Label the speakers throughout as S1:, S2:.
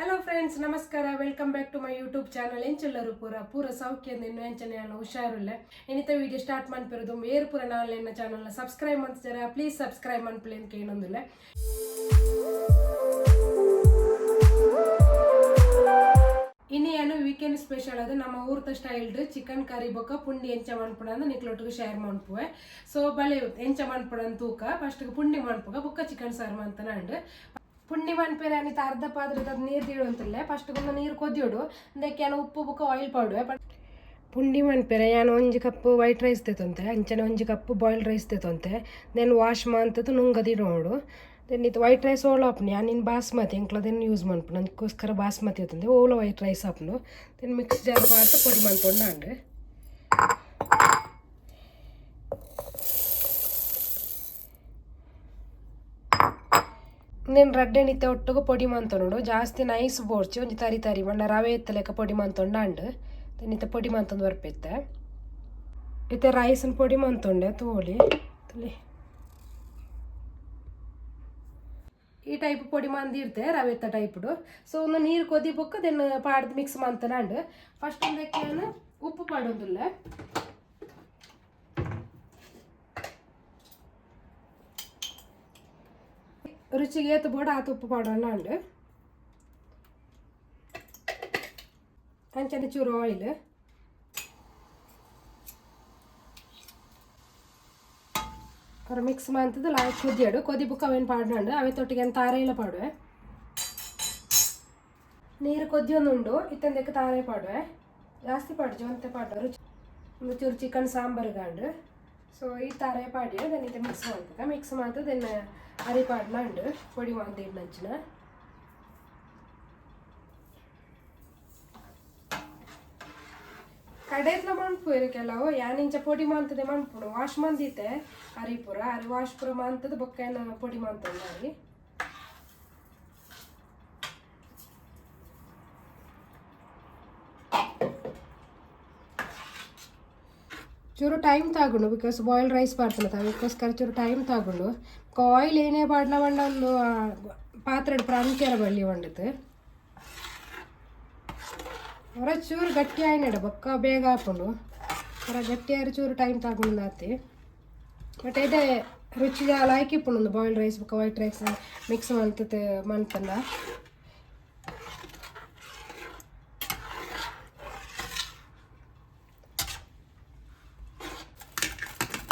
S1: Hello friends, namaskara. Welcome back to my YouTube channel. Enchellaru pura saukhyandi innu enchane ನಾನು ಹುಷಾರಿಲ್ಲ. ಇನ್ನಿತ video start ಮಾಡ್ತಿರೋದು ಮೇರ್ ಪುರ ನಾಳೆನ channel ನ ಸಬ್ಸ್ಕ್ರೈಬ್ ಮಾಡ್ತಿದ್ದಾರೆ. ಪ್ಲೀಸ್ ಸಬ್ಸ್ಕ್ರೈಬ್ ಮಾಡ್ಕೊಳ್ಳಿ ಅಂತ ಏನೊಂದಿಲ್ಲ. ಇನ್ನು ಏನು ವೀಕೆಂಡ್ ಸ್ಪೆಷಲ್ ಅದು ನಮ್ಮ ಊರ್ತ ಸ್ಟೈಲ್ಡ್ ಚಿಕನ್ ಕರಿ ಬೊಕ್ಕ ಪುಂಡಿ ಎಂಚ ಮಾಡ್ಪುಡ ಅಂತ ನಿಕ್ಲೊಟ್ಟಿಗೆ ಶೇರ್ ಮಾಡ್ಪುವೆ. ಸೊ ಬಳೆ ಎಂಚ ಮಾಡ್ಪುಡ ತೂಕ ಫಸ್ಟ್ ಪುಂಡಿ ಮಾಡ್ಪುಗ ಬೊಕ್ಕ ಚಿಕನ್ ಸಾರು ಅಂತ ನಂಡು ಪುಂಡಿ ಮನ್ಪೇರೆ ಅನಿತ ಅರ್ಧ ಪಾತ್ರದ ನೀರು ತೀಡುವಂತಿಲ್ಲ ಫಸ್ಟ್ ಒಂದು ನೀರು ಕೊದ್ದಿಡು ಅದಕ್ಕೆ ಏನು ಉಪ್ಪು ಬುಕ್ಕ ಆಯಿಲ್ ಪೌಡುವೆ ಪುಂಡಿ ಮನ್ಪೇರೆ ನಾನು 1 ಕಪ್ ವೈಟ್ ರೈಸ್ ತೆತ್ತಂತೆ ಅಂಚನೆ 1 ಕಪ್ ಬಾಯ್ಲ್ಡ್ ರೈಸ್ ತೆತ್ತಂತೆ ದೆನ್ ವಾಶ್ ಮಾಡ್ತದ್ದು ನುಂಗದಿಡೋಡು ದೆನ್ ಇದು ವೈಟ್ ರೈಸ್ ಓಲ್ ಹಾಪ್ನಿ ನಾನು ಬಾಸ್ಮತಿ ಎಂಕ್ಲದನ್ನು ಯೂಸ್ ಮಾಡ್ಪು ನನಗೋಸ್ಕರ ಬಾಸ್ಮತಿ ಇರ್ತಂದೆ ಓಲ ವೈಟ್ ರೈಸ್ ಹಾಪ್ನು ದೆನ್ ಮಿಕ್ಸ್ ಜಾರ್ ಮಾಡ್ತು ಪೊಡಿ ಮಾಡ್ಕೊಂಡು ನಾನು నేను రడ్డెనితే ఒట్టుగా పొడి మంతొనుడు ಜಾಸ್ತಿ ನೈಸ್ ಬೋರ್ಚಿ ಒಂಜಿ ತರಿ ತರಿ ಬಂಡ ರವೆ ಎತ್ತಲೆಕ್ಕ పొడి ಮಂತೊಂಡ ಅಂಡ್ ದೆನ್ನಿತ పొడి ಮಂತೊಂದು ಬರ್ಪೆತ್ತೆ ಇತ್ತೆ ರೈಸನ್ పొడి ಮಂತೊಂಡೆ ತೋಳಿ ತುಲಿ ಈ ಟೈಪ್ పొడి ಮಂದಿರ್ತೆ ರವೆ ಎತ್ತ ಟೈಪ್ಡು ಸೊ ಒಂದು ನೀರು ಕೊದಿ ಬೊಕ್ಕ ದೆನ್ ಪಾಡ್ದು ಮಿಕ್ಸ್ ಮಂತನ ಅಂಡ್ ಫಸ್ಟ್ ಒಂದಕ್ಕೆ ನಾನು ಉಪ್ಪು ಪಾಡೊಂದುಲ್ಲ ರುಚಿಗೆ ಏತು ಬೋಡ ಆತು ಉಪ್ಪು ಪಾಡೋಣ ಅಂಡ್ ಅಂಚನೆ ಚೂರು ಆಯಿಲ್ ಅವ್ರ ಮಿಕ್ಸ್ ಮಾಡ್ತದ್ದು ಲಾಸ್ಟ್ ಕುದಿಯಾಡು ಕೊದಿ ಬುಕ್ಕ ಅವೇನು ಪಾಡ್ನಂಡು ಅವೇ ತೊಟ್ಟಿಗೆ ತಾರೆ ಇಲ್ಲ ಪಾಡುವೆ ನೀರು ಕೊದ್ದಿಯೊಂದುಂಡು ಇತ್ತಂದಕ್ಕೆ ತಾರೆ ಪಾಡುವೆ ಜಾಸ್ತಿ ಪಾಡು ಜೊಂತೆ ಪಾಡು ರುಚಿ ಒಂದು ಚೂರು ಚಿಕನ್ ಸಾಂಬಾರು ಗಾಂಡು ಸೊ ಈ ತಾರೆ ಪಾಡಿ ದೆನ್ ಇದು ಮಿಕ್ಸ್ ಮಾಡ್ತದೆ ದೆನ್ ಅರಿ ಪಾಡ್ನ ಅಂಡು ಪೊಡಿ ಮಾಡ್ತಿದ್ದು ನಂಚಿನ ಕಡೆತ್ಲ ಮಣ್ಪು ಕೆಲವು ಯಾನಿಂಚ ಪೊಡಿ ಮಾಡ್ತದೆ ಮಣ್ಪುಡು ವಾಶ್ ಮಂದಿತ್ತೆ ಅರಿಪುರ ಅರಿ ವಾಶ್ ಪುರ ಮಾಡ್ತದೆ ಬೊಕ್ಕ ಏನು ಪೊಡಿ ಮಾಡ್ತದೆ ಅರಿ ಚೂರು ಟೈಮ್ ತಗೊಂಡು ಬಿಕಾಸ್ ಬಾಯ್ಲ್ಡ್ ರೈಸ್ ಮಾಡ್ತಾನೆ ಅದಕ್ಕೋಸ್ಕರ ಚೂರು ಟೈಮ್ ತಗೊಂಡು ಆಯಿಲ್ ಏನೇ ಬಾಡ್ಲ ಬಂಡ ಒಂದು ಪಾತ್ರೆ ಪ್ರಾಂಕ್ಯರ ಬಳ್ಳಿ ಬಂಡಿತ್ತು ಹೊರ ಚೂರು ಗಟ್ಟಿ ಆಯ್ನಡ ಬೊಕ್ಕ ಬೇಗ ಹಾಕೊಂಡು ಹೊರ ಗಟ್ಟಿಯಾರು ಚೂರು ಟೈಮ್ ತಗೊಂಡು ಆತಿ ಬಟ್ ಇದೇ ರುಚಿಗೆ ಲಾಯ್ಕ್ ಇಪ್ಪುಂಡು ಬಾಯ್ಲ್ಡ್ ರೈಸ್ ಬೊಕ್ಕ ವೈಟ್ ರೈಸ್ ಮಿಕ್ಸ್ ಮಾಡ್ತದೆ ಮಾಡ್ತಂಡ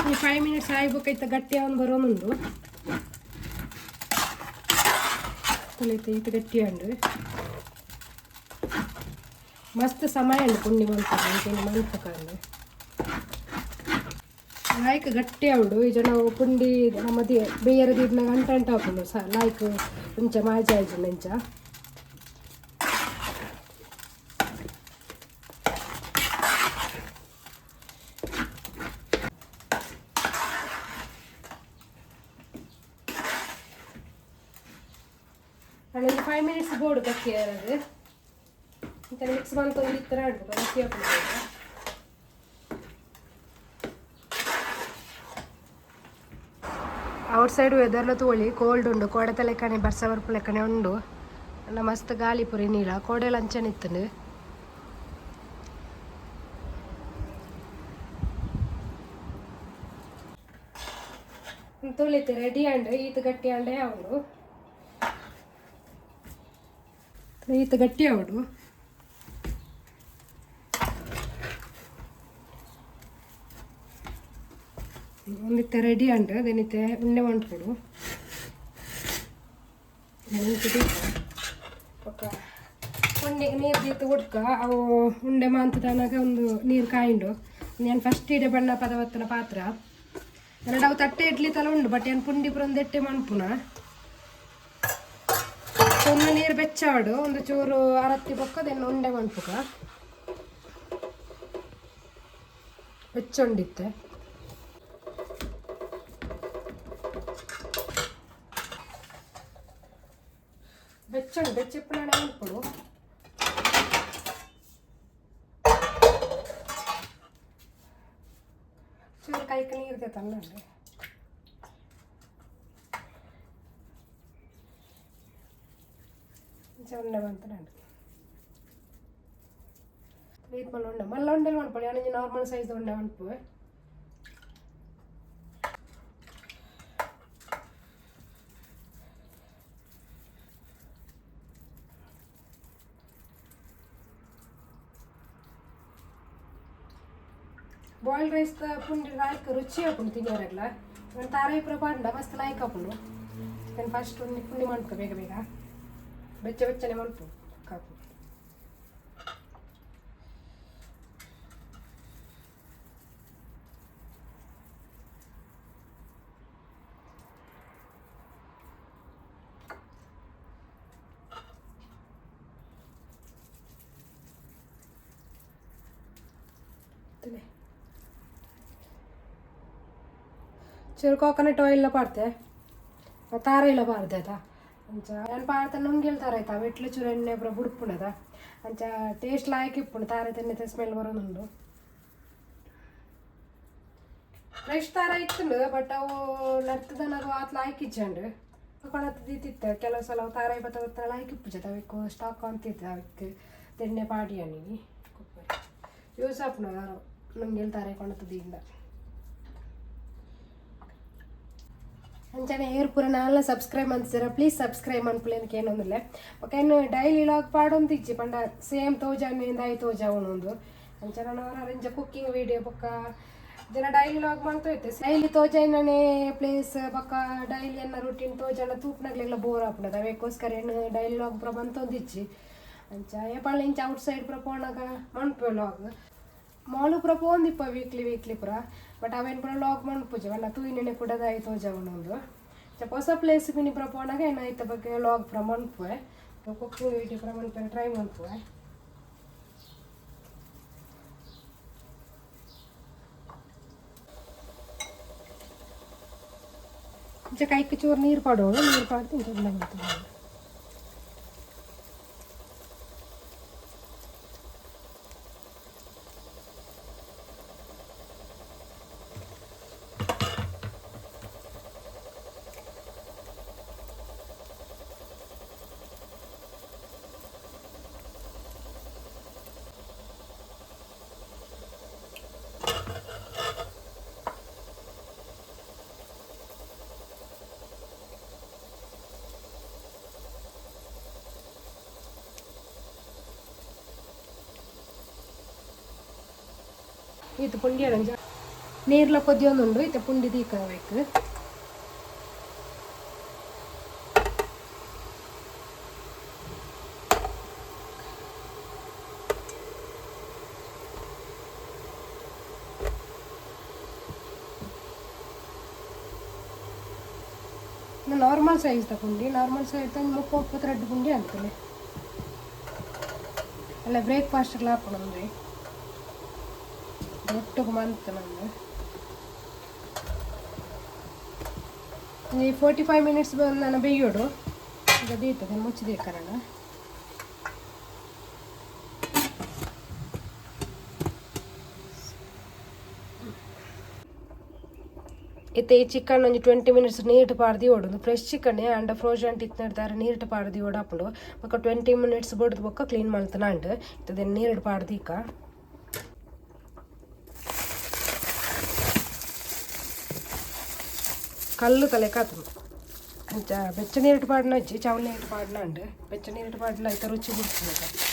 S1: ಈ 5 ಮಿನಿಟ್ಸ್ ಆಗ್ಬೇಕೈತ ಗಟ್ಟಿ ಅವನು ಬರೋನುಂಡು ತೊಳಿತೆ ಇದು ಗಟ್ಟಿ ಅಂಡು ಮಸ್ತ್ ಸಮಯ ಉಂಡು ಪುಂಡಿ ಮಾಡ್ತಾರೆ ಮಾಡ್ಬೇಕಂಡು ಲಾಯ್ಕ್ ಗಟ್ಟಿ ಅವಡು ಈಗ ನಾವು ಪುಂಡಿ ನಮ್ಮದು ಬೇಯರದು ಇದನ್ನ ಅಂಟು ಹಾಕೊಂಡು ಲಾಯ್ಕ್ ಇಂಚ ಮಾಜಿ ಆಯ್ತು ಇಂಚ ಒಂದು 5 ಮಿನಿಟ್ಸ್ ಬೋರ್ಡು ಗಟ್ಟಿ ಯಾರದು ಇಂಥ ಮಿಕ್ಸ್ ಮಾಡ್ಕೊಂಡು ಈ ಥರ ಆಡ್ಬೇಕು ಗಟ್ಟಿ ಹಾಕ್ಬೇಕು ಔಟ್ ಸೈಡ್ ವೆದರ್ಲ ತೋಳಿ ಕೋಲ್ಡ್ ಉಂಡು ಕೋಡೆ ಲೆಕ್ಕನೆ ಬರ್ಸ ಬರ್ಪು ಲೆಕ್ಕನೆ ಉಂಡು ಅಲ್ಲ ಮಸ್ತ್ ಗಾಳಿ ಪುರಿ ನೀಲ ಕೋಡೆ ಲಂಚನಿತ್ತು ತೊಳಿತೆ ರೆಡಿ ಅಂಡ್ ಈತ ಗಟ್ಟಿ ಅಂಡೆ ಅವಳು ಈತ ಗಟ್ಟಿ ಅವಡು ಒಂದಿತ್ತ ರೆಡಿ ಅಂಡ್ ಅದನ್ನಿತ್ತೆ ಉಂಡೆ ಮಾಡ್ಕೊಡು ಪಕ್ಕ ಉಂಡೆಗೆ ನೀರು ದೀತು ಉಡ್ಕ ಅವು ಉಂಡೆ ಮಾಂತದನಾಗ ಒಂದು ನೀರು ಕಾಯಿಂಡು ನಾನು ಫಸ್ಟ್ ಇಡೆ ಬಣ್ಣ ಪದವತ್ತನ ಪಾತ್ರ ಎರಡು ಅವು ತಟ್ಟೆ ಇಡ್ಲಿ ತಲ ಉಂಡು ಬಟ್ ಏನು ಪುಂಡಿ ಪುರ ಒಂದು ಎಟ್ಟೆ ಮಣ್ಪುನ ಒಂದು ನೀರು ಬೆಚ್ಚಾಡು ಒಂದು ಚೂರು ಅರತ್ತಿ ಬೊಕ್ಕದೇನು ಉಂಡೆ ಮಣ್ಪುಕ ಬೆಚ್ಚೊಂಡಿತ್ತೆ ಬೆಚ್ಚೊಂಡು ಬೆಚ್ಚಿಪ್ಪಣ ಮಣ್ಪುಡು ಚೂರು ಕೈಕ ನೀರು ತಂದ್ರೆ ಉಂಡೆ ಮಾಡ್ತಾನೆ ಇದು ಮಲ್ಲ ಉಂಡೆ ಮಾಡ್ಕೊಳ್ಳಿ ಅವನಿಗೆ ನಾರ್ಮಲ್ ಸೈಜ್ ಉಂಡೆ ಮಾಡ್ಪುವೆ ಬಾಯ್ಲ್ಡ್ ರೈಸ್ ಪುಂಡಿ ಲಾಯ್ಕ್ ರುಚಿ ಹಾಕೊಂಡು ತಿನ್ನೋರೆಲ್ಲ ತಾರೈ ಪುರ ಪಾಂಡ ಮಸ್ತ್ ಲಾಯ್ಕ್ ಹಾಕೊಂಡು ನಾನು ಫಸ್ಟ್ ಪುಂಡಿ ಮಾಡ್ಕೊ ಬೇಗ ಬೇಗ ಬೆಚ್ಚನೆ ಮಾಡ್ಕೊ ಕಾಪು चूर कोकोनट ऑयल पाड़ते तार पारदे अंचा पाड़ता नुंगेल तार वेट्ल चूर एण्णे बुड़पुणद अंचा टेस्ट लायक इप्पुंड तार तिन्ने स्मेल बरोदुंडु फ्रेश तार इत्तुंडु बट अवु नर्तदन अदु आत लायक इच्चंडु कोणत दीतित्ते केलವು ಸಲ तार बत्ता लायक इप्पुजत अवेक्कु स्टाक अंतित्ते अवेक्कु तिन्ने पाडी अनि यूस आपुंड नुंगेल तार कोणत दींड अंचने एयर पूरा नाला सब्सक्राइब अंतर प्लीज सब्सक्राइब अनपुलेन ओके डैली व्लॉग पाडोंदिज्जि पंड सेम तोजाने दाई तोजावणोंदु अंचने अरेंज कुकिंग वीडियो पक्क जन डैली व्लॉग माड्तोयते डैली तोजाने प्लेस पक्क डैली अन्न रूटीन तोजान तूपनगलेग्ल बोर आपुंडद अवेक्कोस्कर डैली व्लॉग पूरा बंतोंदिज्जि अंच एपल्ल इंच औट्सैड पूरा पोनाग मन्पे व्लॉग मालू पूरा पोंदिप्प वीक्ली पूरा बट अवेन पूरा व्लॉग मन्पुजे वन्न तूइने ಕೂಡ दाई तोजावणोंदु ಹೊಸ ಪ್ಲೇಸ್ ಪಿನಿ ಪುರ ಪೋನಾಗ ಏನಾಯ್ತ ಬಗ್ಗೆ ವ್ಲಾಗ್ ಪುರ ಮನ್ಪುವೆ ಕುಕಿಂಗ್ ವಿಡಿಯೋ ಪುರ ಮನ್ಪುವೆ ಟ್ರೈ ಮನ್ಪುವೆ ಇಂಚ ಕೈಕ್ಕೆ ಚೂರು ನೀರು ಪಾಡೋಳು ನೀರು ಪಾಡ್ದು ಇಂಚ ಉಂಡಂಗಿತ್ತು ಇದು ಪುಂಡಿ ಅರಂಜ ನೀರ್ಲ ಕೊದ್ದಿಯೊಂದುಂಡು ಇತ್ತೆ ಪುಂಡಿ ದೀಕಬೇಕು ನಾರ್ಮಲ್ ಸೈಜ್ ತಗೊಂಡು ನಾರ್ಮಲ್ ಸೈಜ್ ತಂದು 32 ಪುಂಡಿ ಆಗ್ತದೆ ಅಲ್ಲ ಬ್ರೇಕ್ಫಾಸ್ಟ್ಗೆ ಹಾಕೊಳ್ಳೋದು ಒಟ್ಟಿಗೆ ಮಂತು ನಾನು 45 ಮಿನಿಟ್ಸ್ ನಾನು ಬೇಯೋಡು ಈಗ ದೀತದೆ ಮುಚ್ಚಿದೆ ಕಾರಣ इतने चिकन 20 मिनट्स नीट पारदी ओडोದು फ्रेश चिकन अंड फ्रोजन इत्नेर नीट पारदी ओडापुंडु बक 20 मिनट्स बोडद बक क्लीन मल्तन अंड इतदे नीट पारदीका कल्लु तले कातु अंच बेच्च नीट पाडन अच्छी चवल नीट पाडन अंड बेच्च नीट पाडन అయితే రుచి పుడుతుంది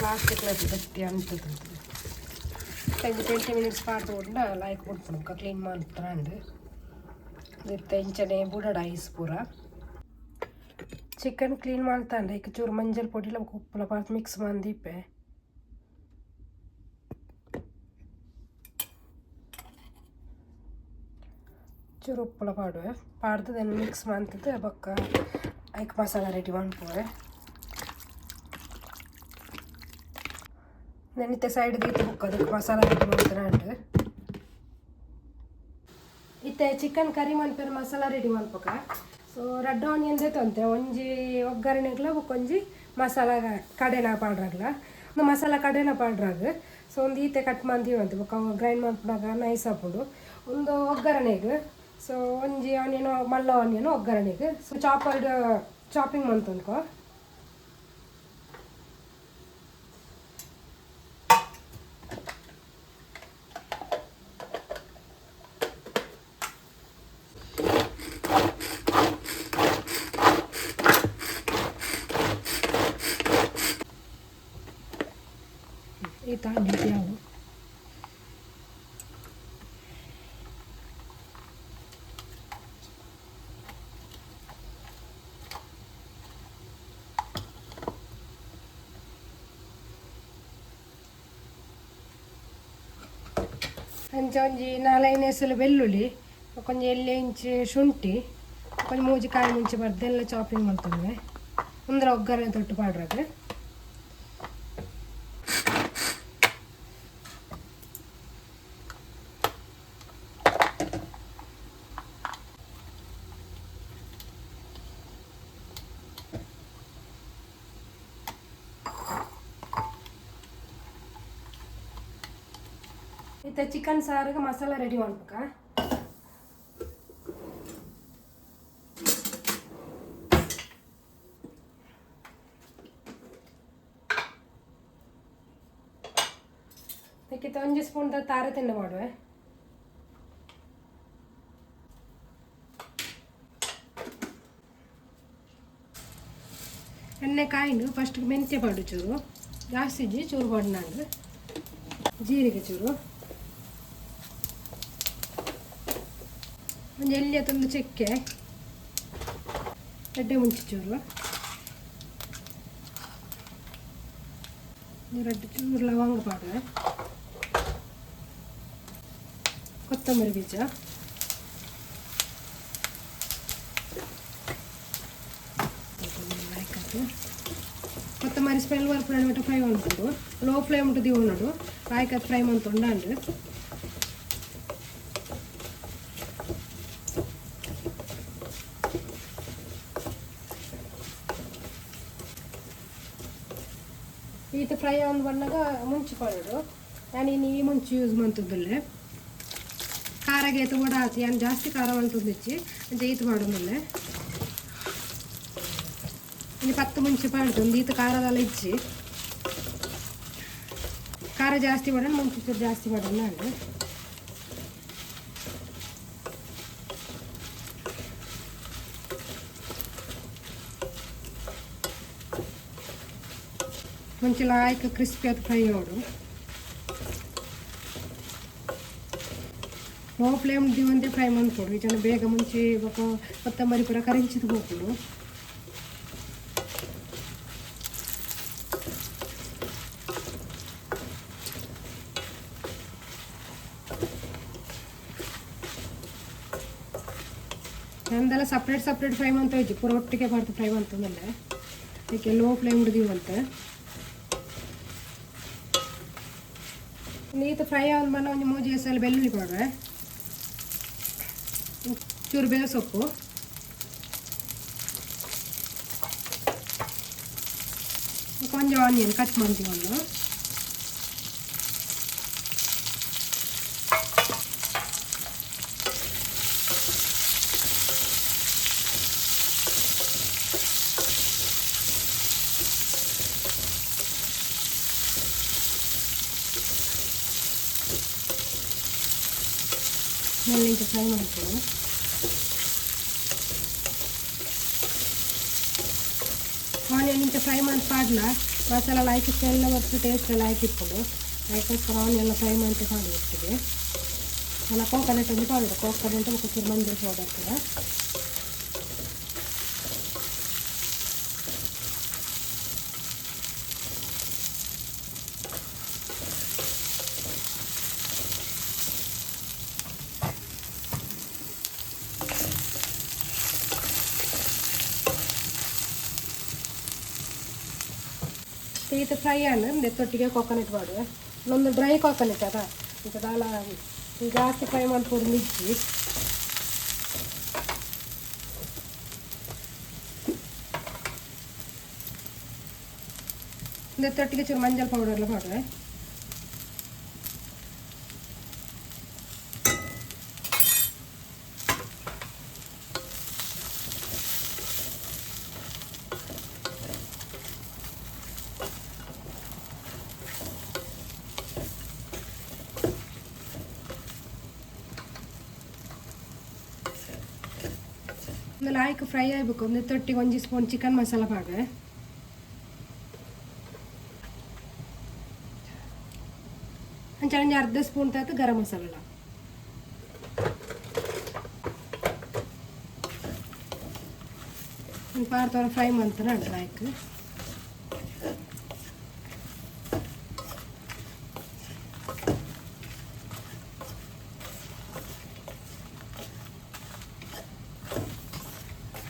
S1: प्लास्टिक गट्टी अंटुंटु 20 मिनट्स पाड्तुंड लायक उंटुंड क्लीन माड्तांड इत्ते इंचने बुडड ऐस पूरा चिकन क्लीन माड्तांड इक चूರು ಮಂಜಲ್ ಪೊಡಿಲ ಉಪ್ಪುಲ ಪಾಡ್ದು ಮಿಕ್ಸ್ ಮಾಡಿಪ್ಪೆ ಚೂರು ಉಪ್ಪುಲ ಪಾಡುವೆ ಪಾಡ್ದು ದೆನ್ ಮಿಕ್ಸ್ ಮಾಡ್ತಿದ್ದೆ ಬಕ್ಕ ಐಕ್ ಮಸಾಲಾ ರೆಡಿ ಮಾಡ್ಪುವೆ ಸೈಡ್ ದೀತು ಬುಕ್ ಅದಕ್ಕೆ ಮಸಾಲ ರೆಡಿ ಮಾಡ್ತಾನೆ ಇತ್ತ ಈತೆ ಚಿಕನ್ ಕರಿ ಮನ್ಪೇರು ಮಸಾಲ ರೆಡಿ ಮನ್ಪಕ ಸೊ ರೆಡ್ ಆನಿಯನ್ ತಂತೆ ಒಂಜಿ ಒಗ್ಗರಣೆಗ್ಲ ಬೊಕೊಂಜಿ ಮಸಾಲ ಕಡೆನ ಪಾಡ್ರಾಗ್ಲ ಒಂದು ಮಸಾಲ ಕಡೆನ ಪಾಡ್ರಾಗ ಸೊ ಒಂದು ಈತೆ ಕಟ್ ಮಂದಿ ಅಂತ ಬೊಕ ಗ್ರೈಂಡ್ ಮನ್ಪನಾಗ ನೈಸ್ ಹಾಕೊಂಡು ಒಂದು ಒಗ್ಗರಣೆಗೆ ಸೊ ಒಂಜಿ ಆನಿಯನ್ ಮಲ್ಲ ಆನಿಯನ್ ಒಗ್ಗರಣೆಗೆ ಸೊ ಚಾಪಿಂಗ್ ಮಂತನ್ಕೋ ಈ ತಾಂಡಿ ಯಾವ ಒಂಜಿ 4-5 ಎಸಲು ಬೆಳ್ಳುಳ್ಳಿ ಕೊಂಚ ಎಲ್ಲಿ ಇಂಚು ಶುಂಠಿ ಕೊಂಚ ಮೂಜಿ ಕಾಯಿ ಮುಂಚೆ ಬರ್ದೆಲ್ಲ ಚಾಪಿಂಗ್ ಮಾಡ್ತೇವೆ ಒಂದರ ಒಗ್ಗರಣೆ ತೊಟ್ಟು ಪಾಡ್ರಾಗ ಇತ್ತ ಚಿಕನ್ ಸಾರಿಗೆ ಮಸಾಲ ರೆಡಿ ಮಾಡ್ಬೇಕ ಅದಕ್ಕೆ 1 ಸ್ಪೂನ್ ತಾರೆ ತಿಂಡ ಮಾಡುವೆ ಎಣ್ಣೆ ಕಾಯಿನು ಫಸ್ಟ್ ಮೆಂತ್ಯ ಪಾಡು ಚೂರು ಜಾಸ್ತಿ ಚೂರು ಪಾಡಿನಾಗ ಜೀರಿಗೆ ಚೂರು ಒಂದು ಎಲ್ಲಿ ತಂದು ಚಕ್ಕೆ ಎಡ್ಡೆ ಮುಂಚೆ ಚೂರು ಎರಡು ಚೂರು ಲವಂಗ ಪಾಡುವೆ ಕೊತ್ತಂಬರಿ ಬೀಜ ಕೊತ್ತಂಬರಿ ಸ್ಮೆಲ್ ಬರ್ಪುರ ಫ್ರೈ ಮಾಡ್ಕೊಂಡು ಲೋ ಫ್ಲೇಮ್ ಉಂಟು ದಿವನಡು ಕಾಯ್ಕ ಫ್ರೈ ಮಾಡ್ಕೊಂಡಾಂಡು ಈತ ಫ್ರೈ ಒಂದು ಬಣ್ಣಗ ಮುಂಚೆ ಪಾಡೋದು ನಾನು ಈ ಮುಂಚೆ ಯೂಸ್ ಮಾಡ್ತಿದ್ದಲ್ಲೇ ಖಾರಗೆ ಏತು ಕೂಡ ಹಾಕಿ ನಾನು ಜಾಸ್ತಿ ಖಾರ ಮಾಡ್ತಿದ್ದಿಚ್ಚಿ ಅಂತ ಈತ ಮಾಡೋದಿಲ್ಲ ಇನ್ನು 10 ಮುಂಚೆ ಪಾಡ್ದು ಒಂದು ಈತ ಖಾರದೆಲ್ಲ ಇಚ್ಚಿ ಖಾರ ಜಾಸ್ತಿ ಮಾಡೋಣ ಮುಂಚೆ ಜಾಸ್ತಿ ಮಾಡೋಣ ನಾನು ಮುಂಚೆ ಲಾಯ್ಕ ಕ್ರಿಸ್ಪಿ ಅದು ಫ್ರೈ ಮಾಡು ಲೋ ಫ್ಲೇಮ್ ದಿವಂತೆ ಫ್ರೈ ಮಾಡ್ಕೊಡು ಈ ಜನ ಬೇಗ ಮುಂಚೆ ಕೊತ್ತಂಬರಿ ಪೂರ ಕರಿಂಚಿದು ಹೋಗ್ಕೊಡು ನಂದೆಲ್ಲ ಸಪ್ರೇಟ್ ಫ್ರೈ ಮಾಡ್ತಾ ಇದ್ವಿ ಪೂರ ಒಟ್ಟಿಗೆ ಮಾಡ್ತಾ ಫ್ರೈ ಮಾಡ್ತಂದಲ್ಲೇ ಅದಕ್ಕೆ ಲೋ ಫ್ಲೇಮ್ ಹಿಡಿದೀವಂತೆ ನೀತು ಫ್ರೈ ಆದ ಬಣ್ಣ ಒಂದು 3 ಎಸಲು ಬೆಳ್ಳುಳ್ಳಿ ಪಾಡ್ರೆ ಚೂರು ಬೇಳೆ ಸೊಪ್ಪು ಕೊಂಚ ಆನಿಯನ್ ಕಟ್ ಮಾಡ್ತೀವಿ ಒಂದು ಮೆಲ್ಲಿಗೆ ಫ್ರೈ ಮಾಡ್ಕೊಳ್ಳಿ ಆನಿಯನ್ ಇಂತ ಫ್ರೈ ಮಾಡಿ ಪಾಡ್ಲ ಮಸಾಲ ಹಾಕಿಟ್ಟು ಎಲ್ಲ ಮತ್ತು ಟೇಸ್ಟ್ ಎಲ್ಲ ಹಾಕಿಟ್ಕೊಡು ಅದಕ್ಕೋಸ್ಕರ ಆನಿಯನ್ ಫ್ರೈ ಮಾಡಿ ಪಾಡು ಇರ್ತೀವಿ ನಾನು ಕೋಕೋನಟ್ ಒಂದು ಪಾಡು ಕೋಕೋನಟ್ ಮತ್ತು ಚೂರು ಮಂದಿ ಹೋಗ್ತಾರೆ ಇದು ಫ್ರೈ ಅನ್ನ ತೊಟ್ಟಿಗೆ ಕೋಕೋನಟ್ ಮಾಡುವೆ ಇನ್ನೊಂದು ಡ್ರೈ ಕೋಕೋನಟ್ ಅದ ಈಗ ದಾಲ ಜಾಸ್ತಿ ಫ್ರೈ ಮಾಡ್ಕೊಂಡು ಮಿರ್ಚಿ ಇದೊಟ್ಟಿಗೆ ಚೂರು ಮಂಜಲ್ ಪೌಡರ್ ಎಲ್ಲ ಮಾಡುವೆ. ಒಂದು ಲಾಯ್ಕ್ ಫ್ರೈ ಆಗಬೇಕು. ಒಂದು ತೊಟ್ಟಿಗೆ 1 ಸ್ಪೂನ್ ಚಿಕನ್ ಮಸಾಲ ಪಾಡುವೆ. ಅಂಚೆ ಅರ್ಧ ಸ್ಪೂನ್ ತಾತು ಗರಂ ಮಸಾಲ ಒಂದು ಪಾರ್ತ ಫ್ರೈ ಮಾಡ್ತಾರೆ ಅಣ್ಣ ಲಾಯ್ಕ್.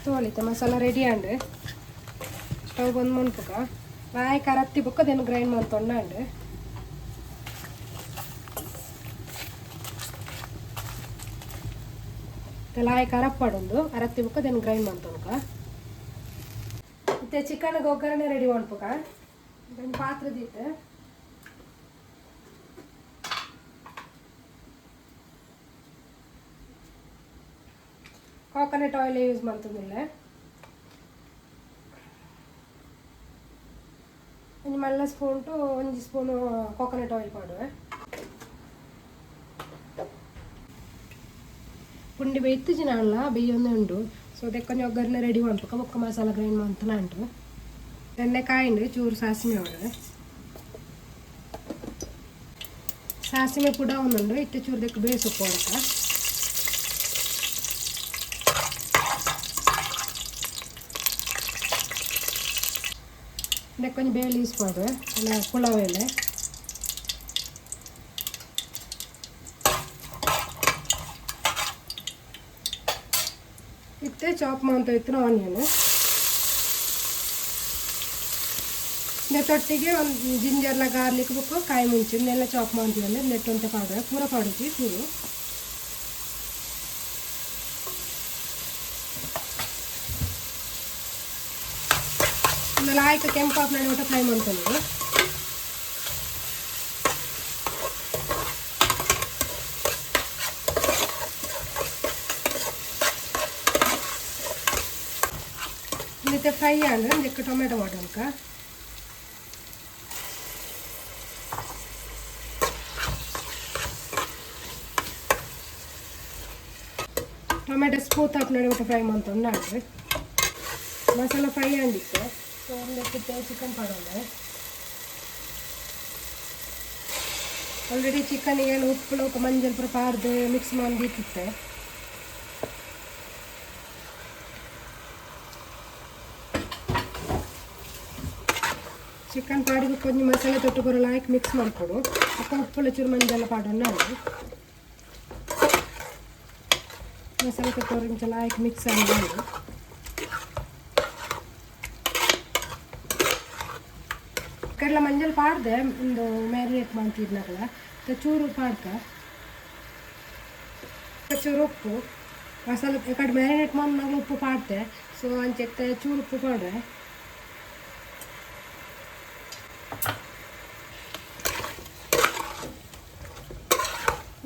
S1: ತೋಲಿತೆ ಮಸಾಲ ರೆಡಿ ಅಂಡು ಸ್ಟವ್ ಬಂದು ಮುನ್ಪುಕ ಲಾಯ್ಕ್ ಅರತ್ತಿ ಬುಕ್ಕ ಅದನ್ನು ಗ್ರೈಂಡ್ ಮಾಡ್ತೊಂಡ ಅಂಡು ಲಾಯ್ಕ್ ಅರಪ್ಪಡೊಂದು ಅರತ್ತಿ ಬುಕ್ಕ ಅದನ್ನು ಗ್ರೈಂಡ್ ಮಾಡ್ತೊಂಕ. ಮತ್ತೆ ಚಿಕನ್ಗೆ ಒಗ್ಗರಣೆ ರೆಡಿ ಮಾಡ್ಪುಕ. ಒಂದು ಪಾತ್ರದಿತ್ತು ಕೋಕೋನಟ್ ಆಯಿಲ್ ಯೂಸ್ ಮಾಡ್ತಿದ್ದಿಲ್ಲ. ಒಂದು ಮಲ್ಲ spoon to 1 spoon coconut oil ಮಾಡುವೆ. ಪುಂಡಿ ಬೇಯ್ತು ಜಿನಲ್ಲ ಬೇಯೊಂದೇ ಉಂಡು. ಸೊ ಅದಕ್ಕೊಂದು ಒಗ್ಗರಣೆ ರೆಡಿ ಮಾಡ್ಬೇಕು. ಬೊಕ್ಕ ಮಸಾಲ ಗ್ರೈಂಡ್ ಮಾಡ್ತಾನೆ ಉಂಟು. ಎಣ್ಣೆ ಕಾಯಿಂಡು ಚೂರು ಸಾಸಿವೆ ಮಾಡುವೆ. ಸಾಸಿವೆ ಪುಡ ಒಂದುಂಡು ಇಟ್ಟು ಚೂರು ದಕ್ಕೆ ಬೇಯಿಸೋಕೆ ಹೊರಕ. ಕೊಂಚ ಬೇಳೆ ಈಸ್ಪಾಡು ಎಲ್ಲ ಪುಲಾವ್ ಎಲೆ ಇತ್ತೆ ಚಾಪ್ ಮಾಡ್ತಾ ಇತ್ತು ಆನಿಯನ್. ತೊಟ್ಟಿಗೆ ಒಂದು ಜಿಂಜರ್ಲ ಗಾರ್ಲಿಕ್ ಬುಕ್ಕು ಕಾಯಿ ಮುಂಚೆ ಇನ್ನೆಲ್ಲ ಚಾಪ್ ಮಾಡ್ತೀವಿ ಅಂದರೆ ನೆಟ್ಟಂತೆ ಪಾಡ್ರೆ ಪೂರ ಪಾಡುತ್ತಿ ಚೂರು. ಲಾಯ್ಕ್ ಕೆಂಪು ಹಾಕ್ಲಾಡಿ ಒಟ್ಟು ಫ್ರೈ ಮಾಡ್ಕೊಂಡು ಮತ್ತೆ ಫ್ರೈ ಅಂದರೆ ಇದಕ್ಕೆ ಟೊಮೆಟೊ ಮಾಡೋಕ. ಟೊಮೆಟೊ ಸ್ಪೂತ್ ಹಾಕ್ಲಾಡಿ ಒಟ್ಟು ಫ್ರೈ ಮಾಡ್ಕೊಂಡು ಹಾಕ್ರಿ. ಮಸಾಲ ಫ್ರೈ ಆಗಿತ್ತು. ಸೊ ಒಂದಕ್ಕೆ ಚಿಕನ್ ಪಾಡೋಣ. ಆಲ್ರೆಡಿ ಚಿಕನಿಗೆ ಉಪ್ಪು ಮಂಜಲ್ ಪುರ ಪಾಡ್ದು ಮಿಕ್ಸ್ ಮಾಡಿ ಇಟ್ಟಿತ್ತೆ. ಚಿಕನ್ ಪಾಡಿಗೆ ಕೊಂಚ ಮಸಾಲೆ ತೊಟ್ಟು ಬರಲ್ಲ ಹಾಕಿ ಮಿಕ್ಸ್ ಮಾಡಿಕೊಡು. ಅಪ್ಪ ಉಪ್ಪು ಚೂರು ಮಂಜೆಲ್ಲ ಪಾಡೋಣ. ಮಸಾಲೆ ತೊಟ್ಟು ಇಂಚೆಲ್ಲ ಹಾಕಿ ಮಿಕ್ಸ್ ಆಗಿ ಕಡಲ ಮಂಜಲ್ ಪಾಡ್ದೆ ಒಂದು ಮ್ಯಾರಿನೇಟ್ ಮಾಡ್ತಿದ್ನಲ್ಲ ಚೂರು ಪಾಡ್ಕ ಚೂರು ಉಪ್ಪು ಮಸಾಲೆ ಕಡೆ ಮ್ಯಾರಿನೇಟ್ ಮಾಡಿದಾಗ ಉಪ್ಪು ಪಾಡ್ತೆ. ಸೊ ಅಂಚೆತ್ತೆ ಚೂರು ಉಪ್ಪು ಪಾಡ್ರೆ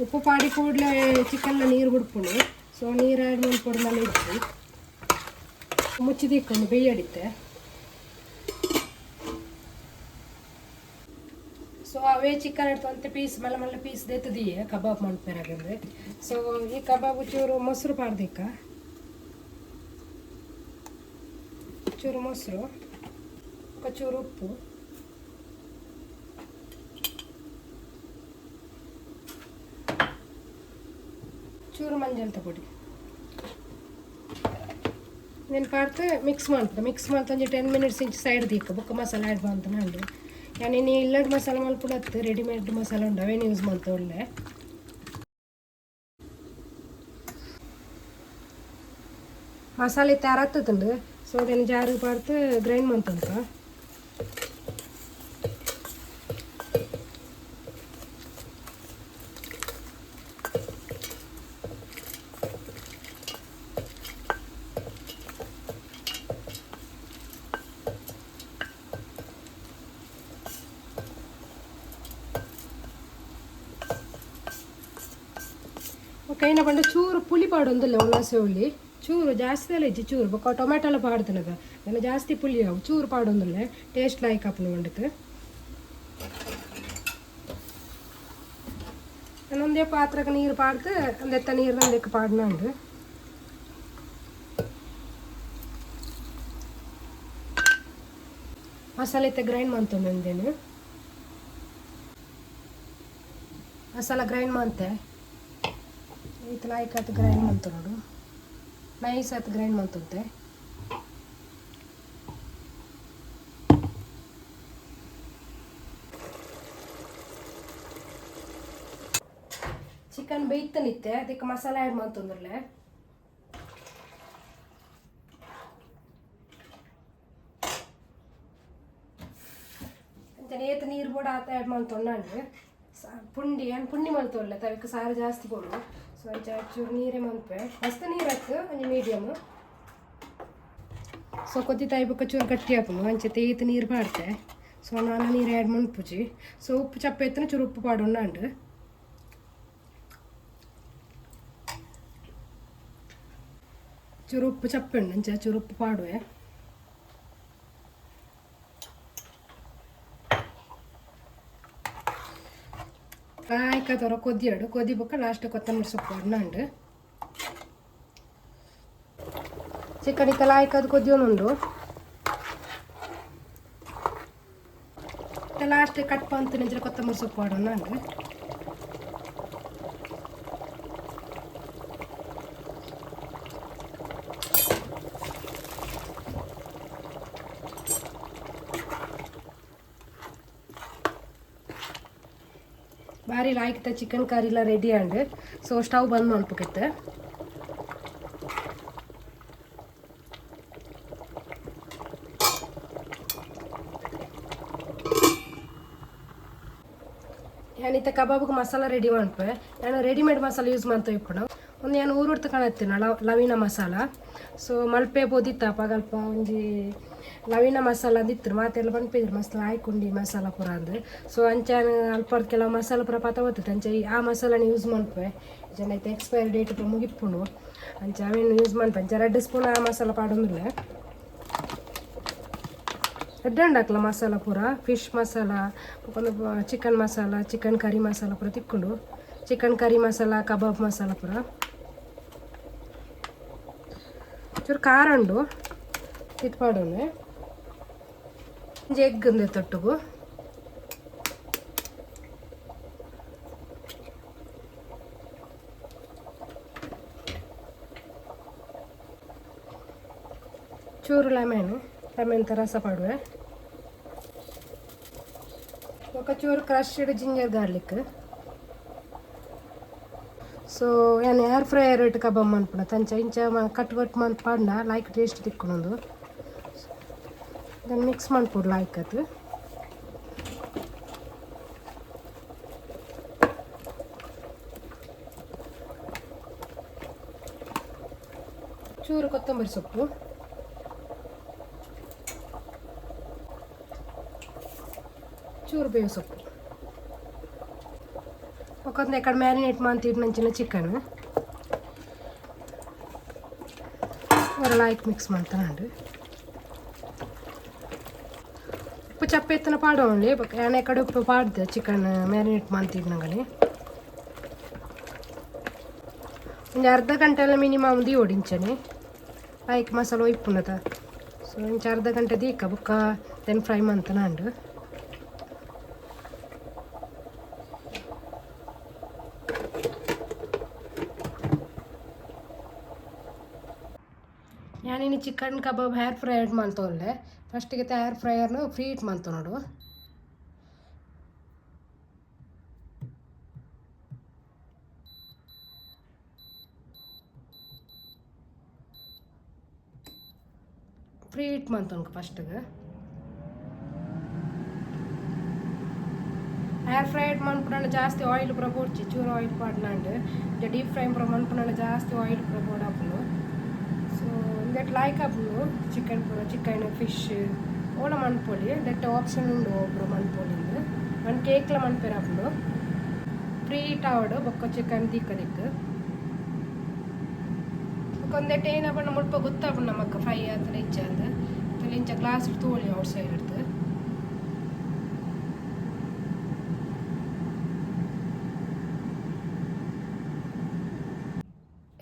S1: ಉಪ್ಪು ಪಾಡಿ ಕೂಡಲೇ ಚಿಕನ್ನ ನೀರು ಬಿಡ್ಕೊಂಡು. ಸೊ ನೀರು ಆ್ಯಡ್ ಮಾಡ್ಕೊಂಡು ಮೇಲೆ ಇಟ್ಟು ಮುಚ್ಚಿದಿಕ್ಕೊಂಡು ಬೇಯಡಿತ್ತೆ. ಸೊ ಅವೇ ಚಿಕನ್ ಇಡ್ತಂತೆ ಪೀಸ್ ಮಲ್ಲ ಮಲ್ಲ ಪೀಸ್ ದೆತ್ತದಿಯೇ ಕಬಾಬ್ ಮಾಡ್ತಾರೆ. ಸೊ ಈ ಕಬಾಬ್ ಚೂರು ಮೊಸರು ಪಾಡ್ದಿಕ್ಕ ಚೂರು ಮೊಸರು ಚೂರು ಉಪ್ಪು ಚೂರು ಮಂಜಲ್ ತಗೊಡಿ నేను పాడితే మిక్స్ ಮಾಡ್ತಾನೆ 10 ಮಿನಿಟ್ಸ್ ಇಂಚ್ ಸೈಡ್ ದಿಕ್ಕ ಬುಕ್ಕ ಮಸಾಲ ಆ್ಯಡ್ ಮಾಡ್ತಾನೆ ಅಂಡು. ಯಾನಿ ನೀ ಇಲ್ಲದ ಮಸಾಲ ಮಲ್ಪುಡತ್ತು ರೆಡಿಮೇಡ್ ಮಸಾಲ ಉಂಡು ಅವೇನು ಯೂಸ್ ಮಾಡ್ತಾ ಒಳ್ಳೆ. ಮಸಾಲೆ ತರತ್ತುಂಡು. ಸೊ ಅದನ್ನು ಜಾರು ಪಾಡ್ತು ಗ್ರೈಂಡ್ ಮಾಡ್ತಂತ. ಕೈನ ಬಂದು ಚೂರು ಪುಳಿ ಪಾಡೊಂದಿಲ್ಲ ಒಣಸೆ ಹುಳಿ ಚೂರು ಜಾಸ್ತಿ ಎಲ್ಲ ಇಜ್ಜಿ ಚೂರು ಬೊಕ್ಕ ಟೊಮೆಟೊ ಎಲ್ಲ ಪಾಡ್ತನದ ನಾನು ಜಾಸ್ತಿ ಪುಳಿ ಅವು ಚೂರು ಪಾಡೊಂದಿಲ್ಲ ಟೇಸ್ಟ್ ಲಾಯ್ಕ್ ಹಾಪನು ಒಂದಕ್ಕೆ ನಾನೊಂದೇ ಪಾತ್ರಕ್ಕೆ ನೀರು ಪಾಡ್ದು ಒಂದೆತ್ತ ನೀರು ನಂದಕ್ಕೆ ಪಾಡ್ನಂಡು ಮಸಾಲೆ ಇತ್ತ ಗ್ರೈಂಡ್ ಮಾಡ್ತೇನೆ ನಂದೇನು ಮಸಾಲ ಗ್ರೈಂಡ್ ಮಾಡ್ತೆ ಈತ ಲಾಯ್ಕ್ ಆತು ಗ್ರೈಂಡ್ ಮಾಡ್ತು ನೋಡು ನೈಸ್ ಆತು ಗ್ರೈಂಡ್ ಮಾಡ್ತಂತೆ ಚಿಕನ್ ಬೇಯ್ತನಿತ್ತೆ ಅದಕ್ಕೆ ಮಸಾಲೆ ಆ್ಯಡ್ ಮಾಡ್ತಂದ್ರಲ್ಲೇ ಏತ ನೀರು ಕೂಡ ಆತ ಆ್ಯಡ್ ಮಾಡ್ತೊಂಡು ಪುಂಡಿ ಮಲ್ತೊಲ್ಲ ತವಕ್ಕೆ ಸಾರು ಜಾಸ್ತಿ ಕೊಡು ಸೊ ಚೂರು ನೀರೇ ಮಲ್ಪೆ ಮಸ್ತ್ ನೀರು ಹಾಕು ಒಂಜಿ ಮೀಡಿಯಮ್ ಸೊ ಕೊದ್ದಿ ತಾಯ್ಬೇಕು ಚೂರು ಗಟ್ಟಿ ಹಾಪನು ಅಂಚೆ ಏತ ನೀರು ಪಾಡ್ತೆ ಸೊ ನಾನು ನೀರು ಆ್ಯಡ್ ಮಲ್ಪುಜಿ ಸೊ ಉಪ್ಪು ಚಪ್ಪೆ ಎತ್ತನ ಚೂರು ಉಪ್ಪು ಪಾಡೊಂಡು ಚೂರು ಉಪ್ಪು ಚಪ್ಪೆ ಉಂಡು ಅಂಚೆ ಚೂರು ಉಪ್ಪು ಪಾಡುವೆ ಆಯ್ಕತ್ತವ್ರ ಕೊದ್ದಿಯಾಡು ಕೊದ್ದಿ ಬೊಕ್ಕ ಲಾಸ್ಟ್ ಕೊತ್ತಂಬರಿ ಸೊಪ್ಪು ಅಣ್ಣಂಡು ಚಿಕನ್ ಇಕ್ಕಲ್ಲ ಆಯ್ಕದು ಕೊದ್ದಿಯೋನುಂಡು ಲಾಸ್ಟ್ ಕಟ್ ಪಂತು ನಿಂಚೆ ಕೊತ್ತಂಬರಿ ಸೊಪ್ಪು ಆಡೋಣಂಡು ಭಾರಿ ಲಾಯ್ಕಿತ ಚಿಕನ್ ಕರಿ ಎಲ್ಲ ರೆಡಿ ಆಂಡ್ ಸೊ ಸ್ಟವ್ ಬಂದ್ ಮಾಡ್ಬೇಕಿತ್ತು ഞാനിತ್ತ ಕಬಾಬ್ಗೆ ಮಸಾಲ ರೆಡಿ ಮಾಡ್ಪೆ ನಾನು ರೆಡಿಮೇಡ್ ಮಸಾಲ ಯೂಸ್ ಮಾಡ್ತೇವೆ ಇಪ್ಪಣ ಒಂದು ನಾನು ಊರುಡ್ತು ಕಾಣತ್ತೀನಿ ಲವಿನ ಮಸಾಲ ಸೊ ಮಲ್ಪೆ ಬೋದಿತ್ತಪ್ಪ ಅಲ್ಪ ಒಂಜಿ ಲವಿನ ಮಸಾಲ ಅಂದಿತ್ತು ಮಾತೆಲ್ಲ ಬಂದ್ಪಿದ್ರು ಮಸ್ತ್ ಆಯ್ಕೊಂಡಿ ಮಸಾಲ ಪೂರ ಅಂದು ಸೊ ಅಂಚಾನ ಅಲ್ಪ ಕೆಲವು ಮಸಾಲ ಪೂರ ಪತ ಬರ್ತದೆ ಅಂಚೆ ಆ ಮಸಾಲನ ಯೂಸ್ ಮಾಡ್ಪೆ ಜನ ಐತೆ ಎಕ್ಸ್ಪೈರಿ ಡೇಟ್ ಪೂರ ಮುಗಿಪ್ಪುಂಡು ಅಂಚೆ ಅವೇನು ಯೂಸ್ ಮಾಡ್ಪೆ ಅಂಚೆ 2 ಸ್ಪೂನ್ ಆ ಮಸಾಲ ಪಾಡೊಂದಿಲ್ಲ ಎಡ್ಡಂಡು ಹಾಕ್ಲ ಮಸಾಲ ಪೂರ ಫಿಶ್ ಮಸಾಲ ಒಂದು chicken masala chicken curry masala ಪೂರ ತಿಕ್ಕೊಂಡು ಚಿಕನ್ ಕರಿ ಮಸಾಲ ಕಬಾಬ್ ಮಸಾಲ ಪೂರ ಚೂರು ಖಾರ ಉಂಡು ಇದು ಪಾಡೋಣ ಎಗ್ ಅಂದೆ ತೊಟ್ಟುಗು ಚೂರು ಲೆಮನ್ ರಸ ಪಾಡುವೆ ఒక ಚೂರು ಕ್ರಶ್ಡ್ ಜಿಂಜರ್ ಗಾರ್ಲಿಕ್ ಸೊ ಏನು ಏರ್ ಫ್ರೈಯರ್ ಇಟ್ಟು ಕಬಾಬ್ ಮಾಡ್ಪಡ ತಂಚ ಇಂಚ ಕಟ್ ಮಾಡಿ ಪಾಡ್ನ ಲೈಕ್ ಟೇಸ್ಟ್ ತಿಕ್ಕೊಂಡು ದೆನ್ ಮಿಕ್ಸ್ ಮಾಡ್ಕೊಡು ಲೈಕ್ ಅದು ಚೂರು ಕೊತ್ತಂಬರಿ ಸೊಪ್ಪು ಚೂರು ಬೇವು ಸೊಪ್ಪು ಒಕ್ಕೊಂದು ಎಕಡೆ ಮ್ಯಾರಿನೇಟ್ ಮಾಡ್ತಿದ್ದು ನಂಚಿನ ಚಿಕನ್ ஒரு ಲಾಯ್ಕ್ ಮಿಕ್ಸ್ ಮಾಡ್ತಾನೆ ಉಪ್ಪು ಚಪ್ಪೆ ಎತ್ತನ ಪಾಡೋಣಲಿ ನಾನು ಕಡೆ ಉಪ್ಪು ಪಾಡ್ದೆ ಚಿಕನ್ ಮ್ಯಾರಿನೇಟ್ ಮಾಡ್ತಿದ್ದು ನಂಗಲಿ ಒಂದು ಅರ್ಧ ಗಂಟೆ ಎಲ್ಲ ಮಿನಿಮಮ್ ದಿ ಓಡಿಂಚನೆ ಲಾಯ್ಕ್ ಮಸಾಲ ಒಯ್ಪುನದ ಸೊ ಇಂಚ ಅರ್ಧ ಗಂಟೆ ದೀಕ ಬುಕ್ಕ ದೆನ್ ಫ್ರೈ ಮಾಡ್ತಾನೆ ಅಂಡು ഞാനിനി ಚಿಕನ್ ಕಬಾಬ್ ಏರ್ ಫ್ರೈ ಆ್ಯಡ್ ಮಾಡ್ತೋಲ್ಲೆ ಫಸ್ಟಿಗೆ ಏರ್ ಫ್ರೈಯರ್ನ ಫ್ರೀ ಇಟ್ ಮಾಡ್ತೋ ನೋಡು ಫ್ರೀ ಇಟ್ ಮಾಡ್ತೋನ್ಕ ಫಸ್ಟಿಗೆ ಏರ್ ಫ್ರೈ ಆ್ಯಡ್ ಮಾಡ್ಬಿಡೋಣ ಜಾಸ್ತಿ ಆಯಿಲ್ ಪೂರ ಪೋಡ್ಚಿ ಚೂರು ಆಯಿಲ್ ಪಾಡ್ನಾಂಡು ಡೀಪ್ ಫ್ರೈ ಪೂರ ಮಾಡ್ಬಿಡೋಣ ಜಾಸ್ತಿ ಆಯಿಲ್ ಪೂರ ಪೋಡಾಪುನು ಸೊ ದಟ್ ಲೈಕ್ ಅಪ್ನು ಚಿಕನ್ ಪೂರ chicken fish Ola ಮನ್ಪೊಲಿ that option ಉಂಡು ಒಬ್ರು ಮನ್ಪೊಲಿಂದು ಒಂದು ಕೇಕ್ಲ ಮನ್ಪೇರ ಅಪ್ನು ಫ್ರೀ ಇಟ್ ಆವಡು ಬೊಕ್ಕ ಚಿಕನ್ ದಿಕ್ಕ కొందట అయినప్పుడు ముడప గుత్తప్పుడు నమ్మక ఫ్రై అతను ఇచ్చేది తెలించ గ్లాస్ తోలి అవుట్ సైడ్ എടുത്ത്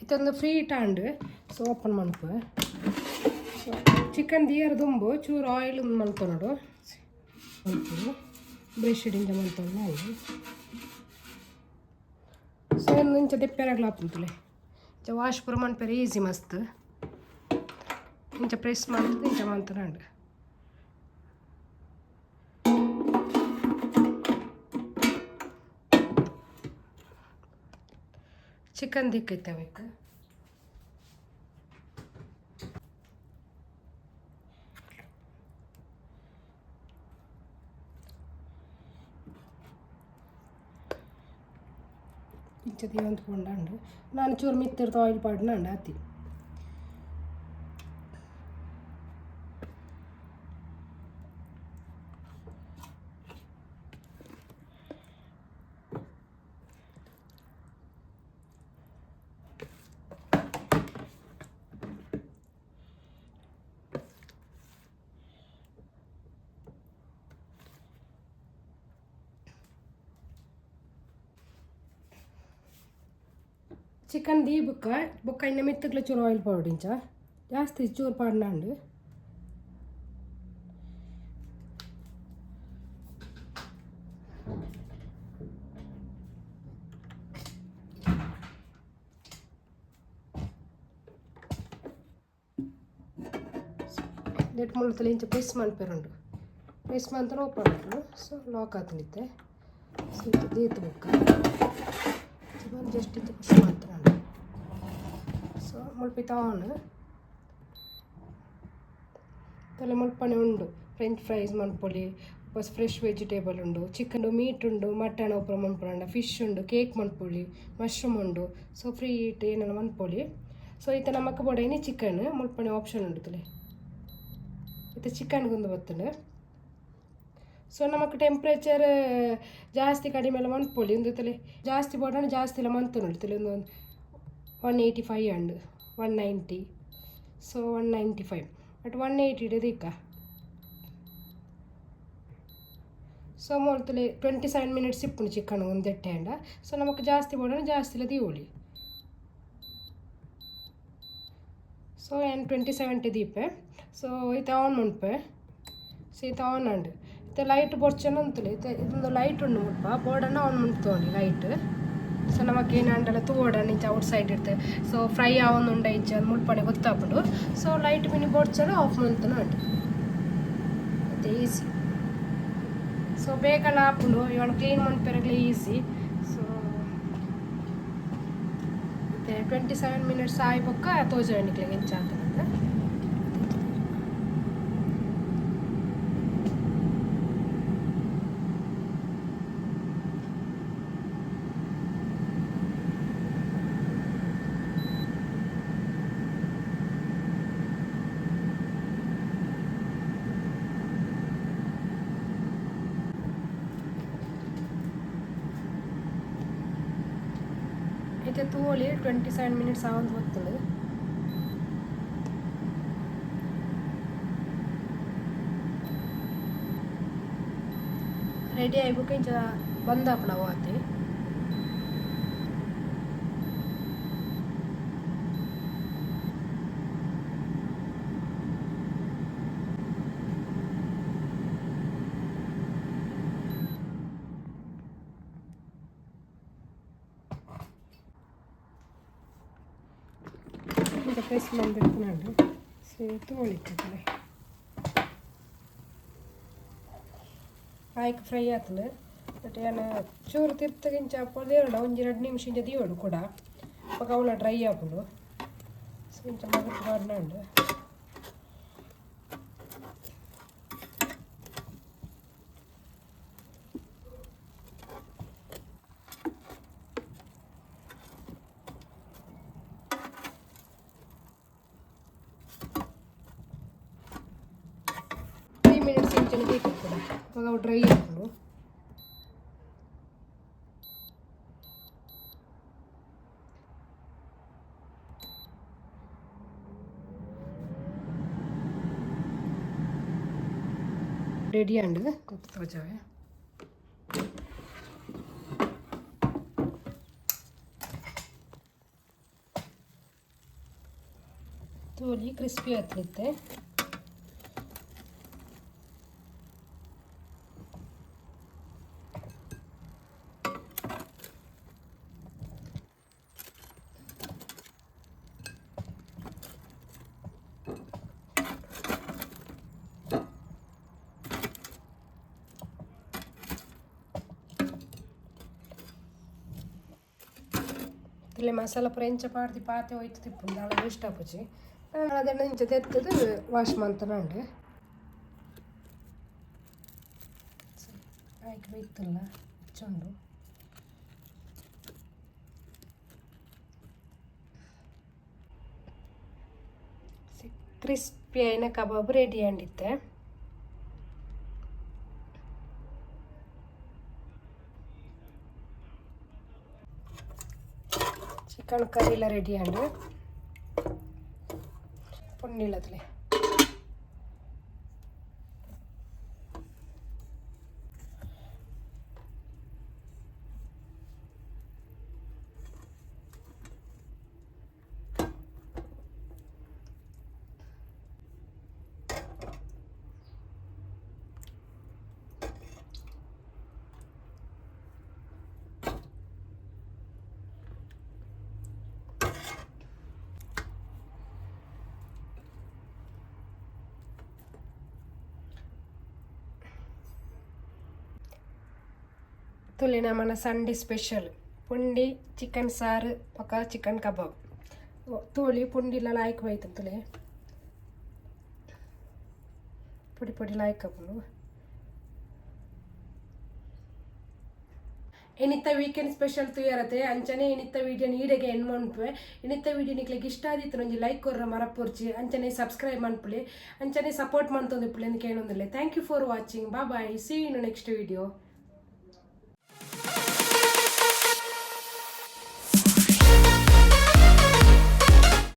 S1: ಇದೊಂದು ಫ್ರೀ ಇಟ್ಟಾಂಡು ಸೊ ಓಪನ್ ಮಾಡ್ಕೊ ಸೊ ಚಿಕನ್ ದಿಯರ್ ದುಂಬು ಚೂರು ಆಯಿಲ್ ಮಾಡ್ಕೊ ನೋಡು ಬ್ರಷ್ ಹಿಡಿಂಜ ಮಾಡ್ತಾಳೆ ಅಲ್ಲಿ ಸೊ ಇಂಚ ದೆಪ್ಪೆರಾಗ್ಲ ಹಾಪುಂತಲೆ ಇಂಚ ವಾಶ್ ಪುರ ಮನ್ಪೆರೆ ಈಸಿ ಮಸ್ತ್ ಇಂಚ ಪ್ರೆಸ್ ಮಾಡ್ತದೆ ಇಂಚ ಮಾಡ್ತಾನೆ ಚಿಕನ್ ದಿಕ್ಕೈತಬೇಕು ಇಂಚದಿ ಹೊಂದ್ಕೊಂಡಂಡು ನಾನು ಚೂರು ಮಿತ್ತಿರ್ತ ಆಯಿಲ್ ಪಾಡ್ನಂಡು ಆತಿ ಚಿಕನ್ दी ಬೊಕ್ಕ ಇನ್ನ ಮೆತ್ತಗ್ಲ ಚೂರು ಆಯಿಲ್ ಪೌಡಿಂಚ ಜಾಸ್ತಿ ಚೂರು ಪಾಡ್ನಂಡು ದೆಟ್ ಮುಳ್ತಲೆ ಇಂಚ ಪ್ರೆಸ್ ಮಲ್ಪೆರುಂಡು ಪ್ರೆಸ್ ಮಂತರ ಓಪನ್ ಸೊ ಲಾಕ್ ಆತನಿತ್ತೆ ಸೊ ಇಂಚ ದೀತು ಬೊಕ್ಕ ಜಸ್ಟ್ ಇದು ಪ್ರೆಸ್ ಮಾಡ್ತಾರೆ ಸೊ ಮುಳ್ಪಿತ ಆನ್ ತಲೆ ಮುಳ್ಪನೆ ಉಂಡು ಫ್ರೆಂಚ್ ಫ್ರೈಸ್ ಮನ್ಪೊಲಿ ಬಸ್ ಫ್ರೆಶ್ ವೆಜಿಟೇಬಲ್ ಉಂಡು ಚಿಕನ್ ಮೀಟ್ ಉಂಡು ಮಟನ್ ಒಬ್ಬರು ಮನ್ಪೊಂಡ ಫಿಶ್ ಉಂಡು ಕೇಕ್ ಮನ್ಪೊಲಿ ಮಶ್ರೂಮ್ ಉಂಡು ಸೊ ಫ್ರೀ ಇಟ್ ಏನೆಲ್ಲ ಮನ್ಪೊಲಿ ಸೊ ಈತ ನಮ್ಮಕ್ಕ ಬೋಡೇನಿ ಚಿಕನ್ ಮುಳ್ಪನೆ ಆಪ್ಷನ್ ಉಂಡು ತಲೆ ಈತ ಚಿಕನ್ಗೊಂದು ಬರ್ತದೆ ಸೊ ನಮಕ್ ಟೆಂಪ್ರೇಚರ್ ಜಾಸ್ತಿ ಕಡಿಮೆ ಎಲ್ಲ ಮನ್ಪೊಲಿ ಒಂದು ತಲೆ ಜಾಸ್ತಿ ಬೋಡಾಣ ಜಾಸ್ತಿ ಎಲ್ಲ ಮಂತು ನೋಡ್ತಲೆ ಒಂದು 185 ಅಂಡ್ 190 ಸೊ 195 ಬಟ್ 180 ಇಡೋದಿಕ್ಕ ಸೊ ಮೊಲ್ತಲೆ 27 ಮಿನಿಟ್ಸ್ ಇಪ್ಪುಂಡು ಚಿಕನ್ ಒಂದು ಎಟ್ಟೆ ಅಂಡ ಸೊ ನಮಕ್ ಜಾಸ್ತಿ ಬೋಡಾಣ ಜಾಸ್ತಿ ಇಲ್ಲ ದೀವೋಳಿ ಸೊ ಏನು 27 ದೀಪೆ ಸೊ ಈತ ಆನ್ ಮನ್ಪೆ ಸೊ ಈತ ಆನ್ ಅಂಡ್ ಇತ್ತೆ ಲೈಟ್ ಬೊರ್ಚನ ಅಂತಲೇ ಇದೊಂದು ಲೈಟ್ ಉಂಡು ಮುಲ್ಪ ಬೋರ್ಡನ್ನು ಆನ್ ಮಾಡ್ತೋಣಿ ಲೈಟ್ ಸೊ ನಮಗೇನು ಅಂಡಲ್ಲ ತೂವಡ ಇಂಚ ಔಟ್ ಸೈಡ್ ಇರ್ತದೆ ಸೊ ಫ್ರೈ ಆವೊಂದುಂಡ ಇಂಚ ಮುಳ್ಪನೆ ಗೊತ್ತಾಗ್ಬಿಡು ಸೊ ಲೈಟ್ ಮಿನಿ ಬೊಡ್ಚನ ಆಫ್ ಮಾಡ್ತಾನೆ ಅಂಡು ಮತ್ತೆ ಈಸಿ ಸೊ ಬೇಕಲ್ಲ ಹಾಪುಂಡು ಇವನು ಕ್ಲೀನ್ ಮನ್ಪೆರಗ್ಲೆ ಈಸಿ ಸೊ ಮತ್ತೆ 27 ಮಿನಿಟ್ಸ್ ಆಯ್ ಬೊಕ್ಕ ತೋಜಣಿಕ್ಲೆ ಇಂಚ ಆಗ್ತದೆ అయితే తూలి 27 మినిట్స్ ఆవంత వస్తుంది రెడీ అయిపోక ఇంచ బంద్ ఆపణ పోతే ఇంకా ప్రెస్ మందిస్తున్నాడు సేతు ఒలిక్కలే ಆಯ್ಕೆ ಫ್ರೈ ಆತಲೆ ಬಟ್ ಏನು ಚೂರು ತಿರ್ತಗಿಂಚ ಹಾಕೋದೇರಡ ಒಂದು 2 ನಿಮಿಷ ಇಂಚ ದೀವಡು ಕೂಡ ಅವಾಗ ಅವಳ ಡ್ರೈ ಹಾಕೊಂಡು ಸೊ ಇಂಚ ಮಗಟ್ಟು ಬಾಡ್ನಂಡು ಮಿನಿಟ್ಸ್ ಇಂಚನೆ ಬೇಕು ಕೂಡ ಅವಾಗ ಅವು ಡ್ರೈ ಹಾಕೊಂಡು रेडी अंड कुक जावे तोली क्रिस्पी आतलिते तिले मसाला फ्रेंच पार्टी पाते होಯ್ತು ತಿಪ್ಪುಂದ ಅಳ ಇಷ್ಟ ಆಪುಜಿ ಅದನ್ನ ಇಂಚ ತೆತ್ತದು ವಾಶ್ ಮಾಡ್ತಾನಂಡೆ ಆಯ್ಕೆ ಬೇಯ್ತಲ್ಲ ಚೊಂಡು ಕ್ರಿಸ್ಪಿ అయిన kebab ready ಅಂಡಿತ್ತೆ chicken curry ready अंड पुण्यलतले तुलेना मन संडे स्पेशल पुंडी चिकन सार पका चिकन कबाब तोली पुंडीला लायक होಯ್ತು तुले ಪುಡಿ ಪುಡಿ लायक अपनु ಏನಿತ್ತ ವೀಕೆಂಡ್ ಸ್ಪೆಷಲ್ ತುಯರತೆ ಅಂಚನೆ ಏನಿತ್ತ ವಿಡಿಯೋ ನೀಡೆಗೆ ಎಂಡ್ ಮಾಡ್ಪೆ ಏನಿತ್ತ ವಿಡಿಯೋ ನಿಕ್ಲೆಗೆ ಇಷ್ಟ ಆದಿತ್ತು ಒಂಜಿ ಲೈಕ್ ಕೊರ್ರ ಮರಪುರ್ಚಿ ಅಂಚನೆ ಸಬ್ಸ್ಕ್ರೈಬ್ ಮಾಡ್ಪುಳಿ ಅಂಚನೆ ಸಪೋರ್ಟ್ ಮಾಡ್ತೊಂದಿಪ್ಪುಳಿ ಅಂತ ಕೇಳೊಂದಿಲ್ಲ thank you for watching bye bye see you in next video.